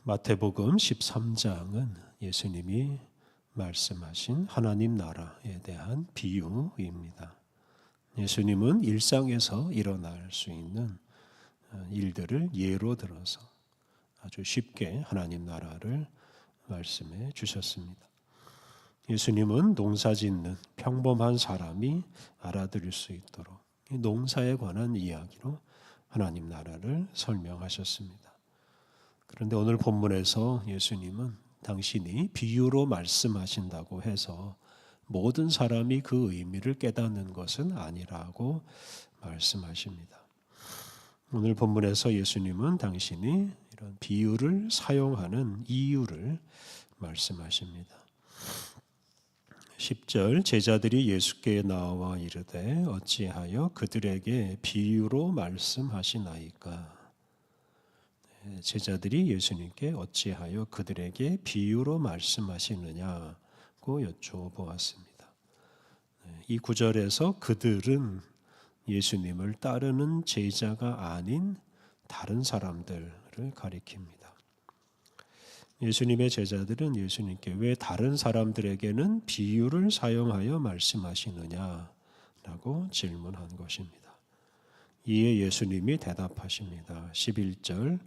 마태복음 13장은 예수님이 말씀하신 하나님 나라에 대한 비유입니다. 예수님은 일상에서 일어날 수 있는 일들을 예로 들어서 아주 쉽게 하나님 나라를 말씀해 주셨습니다. 예수님은 농사 짓는 평범한 사람이 알아들을 수 있도록 농사에 관한 이야기로 하나님 나라를 설명하셨습니다. 그런데 오늘 본문에서 예수님은 당신이 비유로 말씀하신다고 해서 모든 사람이 그 의미를 깨닫는 것은 아니라고 말씀하십니다. 오늘 본문에서 예수님은 당신이 이런 비유를 사용하는 이유를 말씀하십니다. 10절 제자들이 예수께 나와 이르되 어찌하여 그들에게 비유로 말씀하시나이까. 제자들이 예수님께 어찌하여 그들에게 비유로 말씀하시느냐고 여쭤보았습니다. 이 구절에서 그들은 예수님을 따르는 제자가 아닌 다른 사람들을 가리킵니다. 예수님의 제자들은 예수님께 왜 다른 사람들에게는 비유를 사용하여 말씀하시느냐라고 질문한 것입니다. 이에 예수님이 대답하십니다. 11절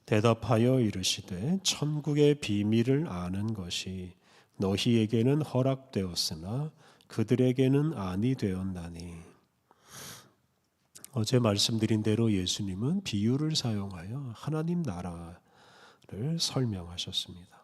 대답하여 이르시되 천국의 비밀을 아는 것이 너희에게는 허락되었으나 그들에게는 아니 되었나니. 어제 말씀드린 대로 예수님은 비유를 사용하여 하나님 나라를 설명하셨습니다.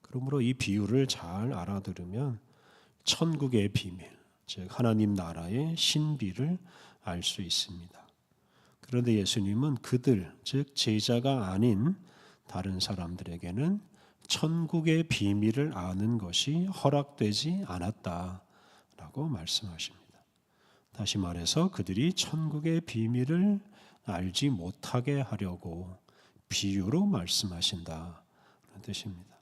그러므로 이 비유를 잘 알아들으면 천국의 비밀, 즉 하나님 나라의 신비를 알 수 있습니다. 그런데 예수님은 그들, 즉 제자가 아닌 다른 사람들에게는 천국의 비밀을 아는 것이 허락되지 않았다라고 말씀하십니다. 다시 말해서 그들이 천국의 비밀을 알지 못하게 하려고 비유로 말씀하신다는 뜻입니다.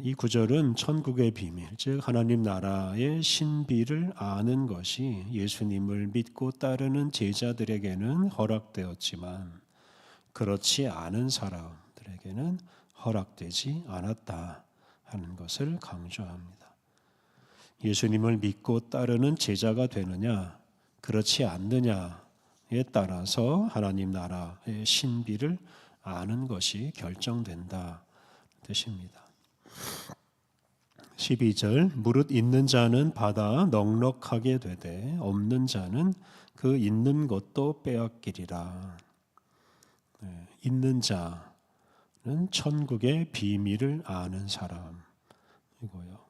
이 구절은 천국의 비밀, 즉 하나님 나라의 신비를 아는 것이 예수님을 믿고 따르는 제자들에게는 허락되었지만 그렇지 않은 사람들에게는 허락되지 않았다 하는 것을 강조합니다. 예수님을 믿고 따르는 제자가 되느냐, 그렇지 않느냐에 따라서 하나님 나라의 신비를 아는 것이 결정된다 뜻입니다. 12절 무릇 있는 자는 받아 넉넉하게 되되 없는 자는 그 있는 것도 빼앗기리라. 있는 자는 천국의 비밀을 아는 사람이고요.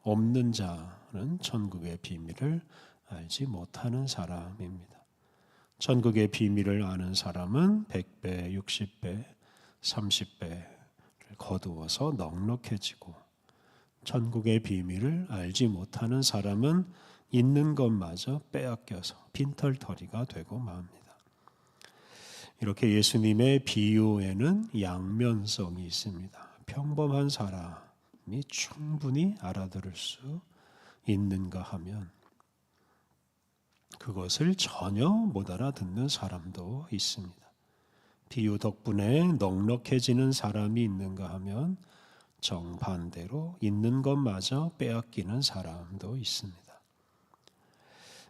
없는 자는 천국의 비밀을 알지 못하는 사람입니다. 천국의 비밀을 아는 사람은 100배, 60배, 30배를 거두어서 넉넉해지고 천국의 비밀을 알지 못하는 사람은 있는 것마저 빼앗겨서 빈털터리가 되고 맙니다. 이렇게 예수님의 비유에는 양면성이 있습니다. 평범한 사람이 충분히 알아들을 수 있는가 하면 그것을 전혀 못 알아듣는 사람도 있습니다. 비유 덕분에 넉넉해지는 사람이 있는가 하면 정반대로 있는 것마저 빼앗기는 사람도 있습니다.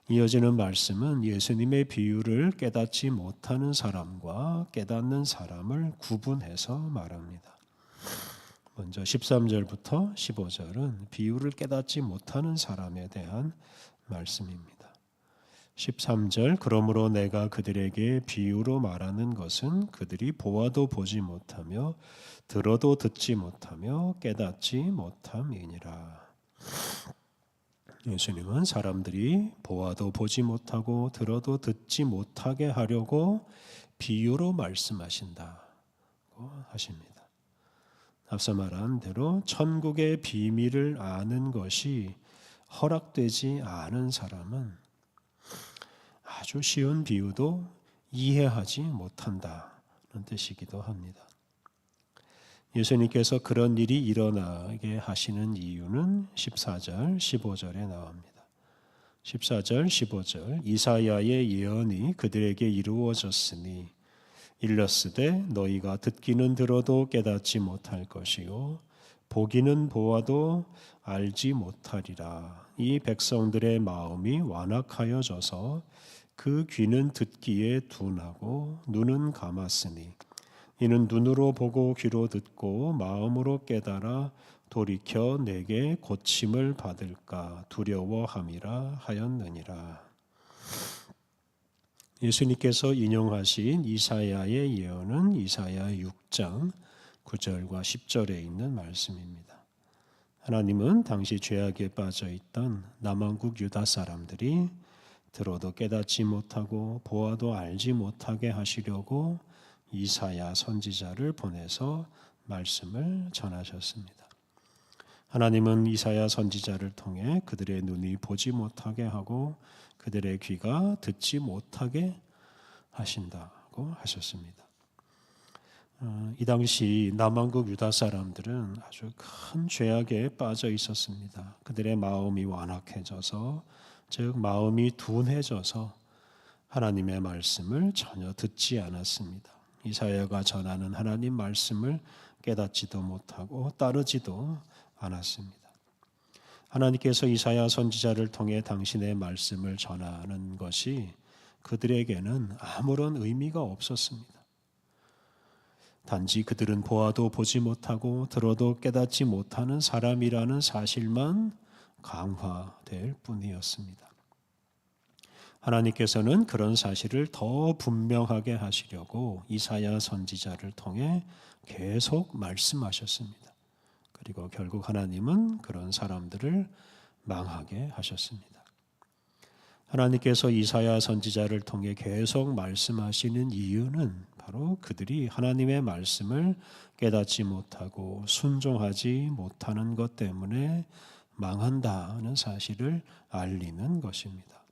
이어지는 말씀은 예수님의 비유를 깨닫지 못하는 사람과 깨닫는 사람을 구분해서 말합니다. 먼저 13절부터 15절은 비유를 깨닫지 못하는 사람에 대한 말씀입니다. 13절 그러므로 내가 그들에게 비유로 말하는 것은 그들이 보아도 보지 못하며 들어도 듣지 못하며 깨닫지 못함이니라. 예수님은 사람들이 보아도 보지 못하고 들어도 듣지 못하게 하려고 비유로 말씀하신다고 하십니다. 앞서 말한 대로 천국의 비밀을 아는 것이 허락되지 않은 사람은 아주 쉬운 비유도 이해하지 못한다는 뜻이기도 합니다. 예수님께서 그런 일이 일어나게 하시는 이유는 14절, 15절에 나옵니다. 14절, 15절 이사야의 예언이 그들에게 이루어졌으니 일렀으되 너희가 듣기는 들어도 깨닫지 못할 것이요 보기는 보아도 알지 못하리라. 이 백성들의 마음이 완악하여져서 그 귀는 듣기에 둔하고 눈은 감았으니 이는 눈으로 보고 귀로 듣고 마음으로 깨달아 돌이켜 내게 고침을 받을까 두려워함이라 하였느니라. 예수님께서 인용하신 이사야의 예언은 이사야 6장 9절과 10절에 있는 말씀입니다. 하나님은 당시 죄악에 빠져 있던 남왕국 유다 사람들이 들어도 깨닫지 못하고 보아도 알지 못하게 하시려고 이사야 선지자를 보내서 말씀을 전하셨습니다. 하나님은 이사야 선지자를 통해 그들의 눈이 보지 못하게 하고 그들의 귀가 듣지 못하게 하신다고 하셨습니다. 이 당시 남왕국 유다 사람들은 아주 큰 죄악에 빠져 있었습니다. 그들의 마음이 완악해져서, 즉 마음이 둔해져서 하나님의 말씀을 전혀 듣지 않았습니다. 이사야가 전하는 하나님 말씀을 깨닫지도 못하고 따르지도 않았습니다. 하나님께서 이사야 선지자를 통해 당신의 말씀을 전하는 것이 그들에게는 아무런 의미가 없었습니다. 단지 그들은 보아도 보지 못하고 들어도 깨닫지 못하는 사람이라는 사실만 강화될 뿐이었습니다. 하나님께서는 그런 사실을 더 분명하게 하시려고 이사야 선지자를 통해 계속 말씀하셨습니다. 그리고 결국 하나님은 그런 사람들을 망하게 하셨습니다. 하나님께서 이사야 선지자를 통해 계속 말씀하시는 이유는 바로 그들이 하나님의 말씀을 깨닫지 못하고 순종하지 못하는 것 때문에 망한다는 사실을 알리는 것입니다.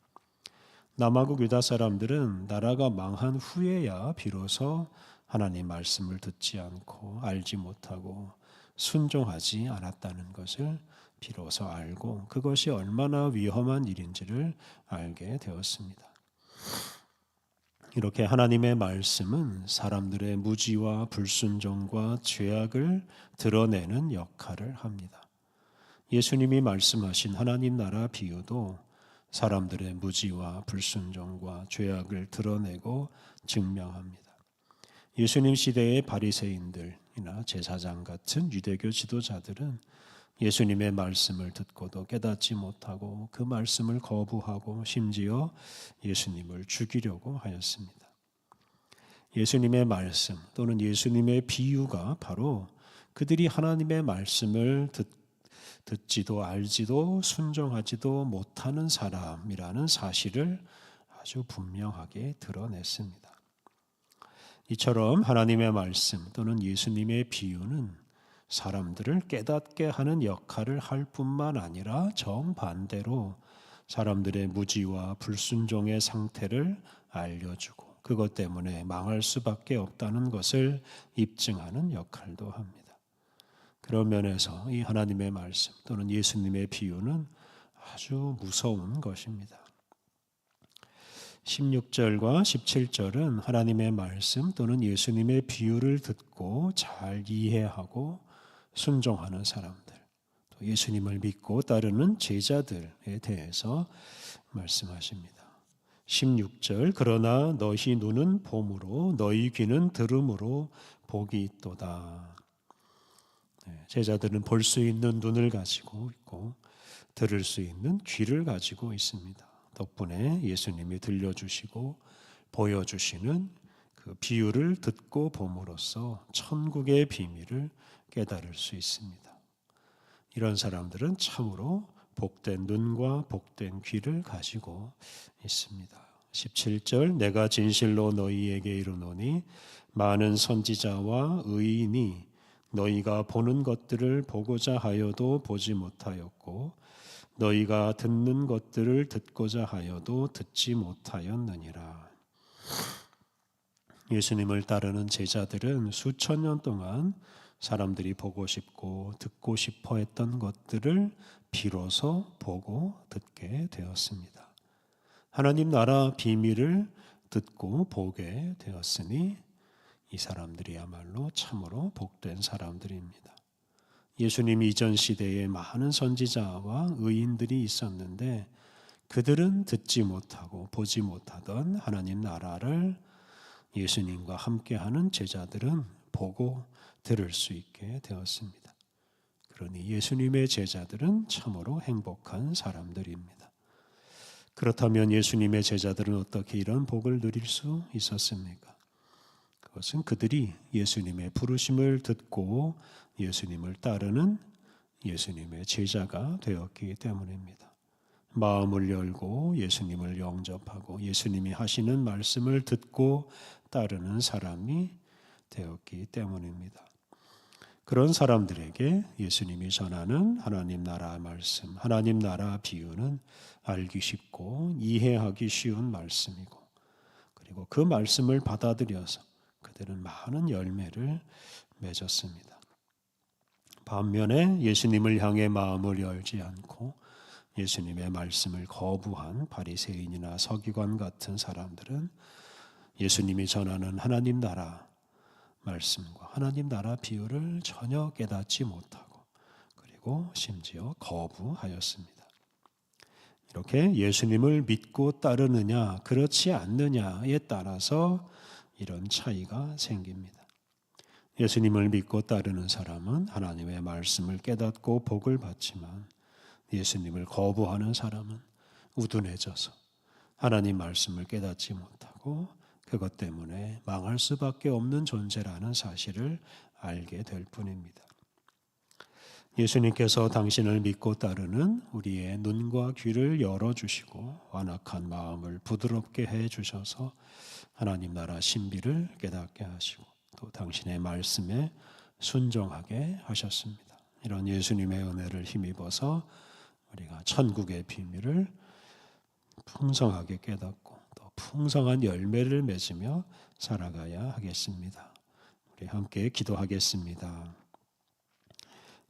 남아국 유다 사람들은 나라가 망한 후에야 비로소 하나님 말씀을 듣지 않고 알지 못하고 순종하지 않았다는 것을 비로소 알고 그것이 얼마나 위험한 일인지를 알게 되었습니다. 이렇게 하나님의 말씀은 사람들의 무지와 불순종과 죄악을 드러내는 역할을 합니다. 예수님이 말씀하신 하나님 나라 비유도 사람들의 무지와 불순종과 죄악을 드러내고 증명합니다. 예수님 시대의 바리새인들이나 제사장 같은 유대교 지도자들은 예수님의 말씀을 듣고도 깨닫지 못하고 그 말씀을 거부하고 심지어 예수님을 죽이려고 하였습니다. 예수님의 말씀 또는 예수님의 비유가 바로 그들이 하나님의 말씀을 듣지도 알지도 순종하지도 못하는 사람이라는 사실을 아주 분명하게 드러냈습니다. 이처럼 하나님의 말씀 또는 예수님의 비유는 사람들을 깨닫게 하는 역할을 할 뿐만 아니라 정반대로 사람들의 무지와 불순종의 상태를 알려주고 그것 때문에 망할 수밖에 없다는 것을 입증하는 역할도 합니다. 그런 면에서 이 하나님의 말씀 또는 예수님의 비유는 아주 무서운 것입니다. 16절과 17절은 하나님의 말씀 또는 예수님의 비유를 듣고 잘 이해하고 순종하는 사람들, 또 예수님을 믿고 따르는 제자들에 대해서 말씀하십니다. 16절 그러나 너희 눈은 봄으로 너희 귀는 들음으로 복이 있도다. 제자들은 볼 수 있는 눈을 가지고 있고 들을 수 있는 귀를 가지고 있습니다. 덕분에 예수님이 들려주시고 보여주시는 그 비유를 듣고 봄으로써 천국의 비밀을 깨달을 수 있습니다. 이런 사람들은 참으로 복된 눈과 복된 귀를 가지고 있습니다. 17절 내가 진실로 너희에게 이르노니 많은 선지자와 의인이 너희가 보는 것들을 보고자 하여도 보지 못하였고 너희가 듣는 것들을 듣고자 하여도 듣지 못하였느니라. 예수님을 따르는 제자들은 수천 년 동안 사람들이 보고 싶고 듣고 싶어 했던 것들을 비로소 보고 듣게 되었습니다. 하나님 나라 비밀을 듣고 보게 되었으니 이 사람들이야말로 참으로 복된 사람들입니다. 예수님 이전 시대에 많은 선지자와 의인들이 있었는데 그들은 듣지 못하고 보지 못하던 하나님 나라를 예수님과 함께하는 제자들은 보고 들을 수 있게 되었습니다. 그러니 예수님의 제자들은 참으로 행복한 사람들입니다. 그렇다면 예수님의 제자들은 어떻게 이런 복을 누릴 수 있었습니까? 그것은 그들이 예수님의 부르심을 듣고 예수님을 따르는 예수님의 제자가 되었기 때문입니다. 마음을 열고 예수님을 영접하고 예수님이 하시는 말씀을 듣고 따르는 사람이 되었기 때문입니다. 그런 사람들에게 예수님이 전하는 하나님 나라 말씀, 하나님 나라 비유는 알기 쉽고 이해하기 쉬운 말씀이고, 그리고 그 말씀을 받아들여서 그들은 많은 열매를 맺었습니다. 반면에 예수님을 향해 마음을 열지 않고 예수님의 말씀을 거부한 바리새인이나 서기관 같은 사람들은 예수님이 전하는 하나님 나라 말씀과 하나님 나라 비유를 전혀 깨닫지 못하고 그리고 심지어 거부하였습니다. 이렇게 예수님을 믿고 따르느냐 그렇지 않느냐에 따라서 이런 차이가 생깁니다. 예수님을 믿고 따르는 사람은 하나님의 말씀을 깨닫고 복을 받지만 예수님을 거부하는 사람은 우둔해져서 하나님 말씀을 깨닫지 못하고 그것 때문에 망할 수밖에 없는 존재라는 사실을 알게 될 뿐입니다. 예수님께서 당신을 믿고 따르는 우리의 눈과 귀를 열어주시고 완악한 마음을 부드럽게 해주셔서 하나님 나라 신비를 깨닫게 하시고 또 당신의 말씀에 순종하게 하셨습니다. 이런 예수님의 은혜를 힘입어서 우리가 천국의 비밀을 풍성하게 깨닫고 또 풍성한 열매를 맺으며 살아가야 하겠습니다. 우리 함께 기도하겠습니다.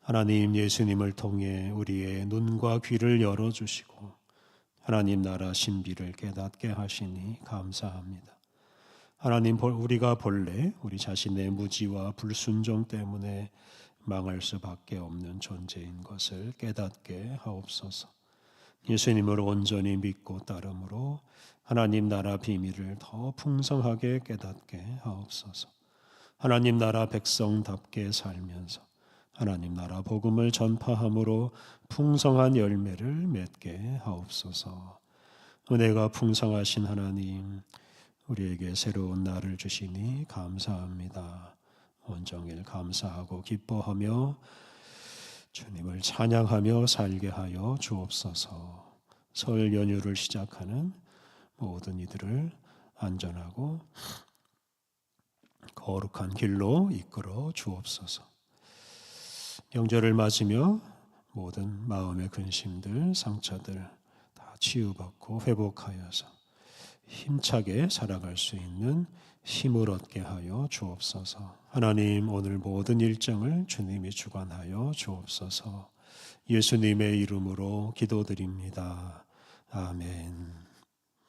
하나님, 예수님을 통해 우리의 눈과 귀를 열어주시고 하나님 나라 신비를 깨닫게 하시니 감사합니다. 하나님, 우리가 본래 우리 자신의 무지와 불순종 때문에 망할 수밖에 없는 존재인 것을 깨닫게 하옵소서. 예수님을 온전히 믿고 따름으로 하나님 나라 비밀을 더 풍성하게 깨닫게 하옵소서. 하나님 나라 백성답게 살면서 하나님 나라 복음을 전파함으로 풍성한 열매를 맺게 하옵소서. 은혜가 풍성하신 하나님, 우리에게 새로운 날을 주시니 감사합니다. 온종일 감사하고 기뻐하며 주님을 찬양하며 살게 하여 주옵소서. 설 연휴를 시작하는 모든 이들을 안전하고 거룩한 길로 이끌어 주옵소서. 명절을 맞으며 모든 마음의 근심들, 상처들 다 치유받고 회복하여서 힘차게 살아갈 수 있는 힘을 얻게 하여 주옵소서. 하나님, 오늘 모든 일정을 주님이 주관하여 주옵소서. 예수님의 이름으로 기도드립니다. 아멘.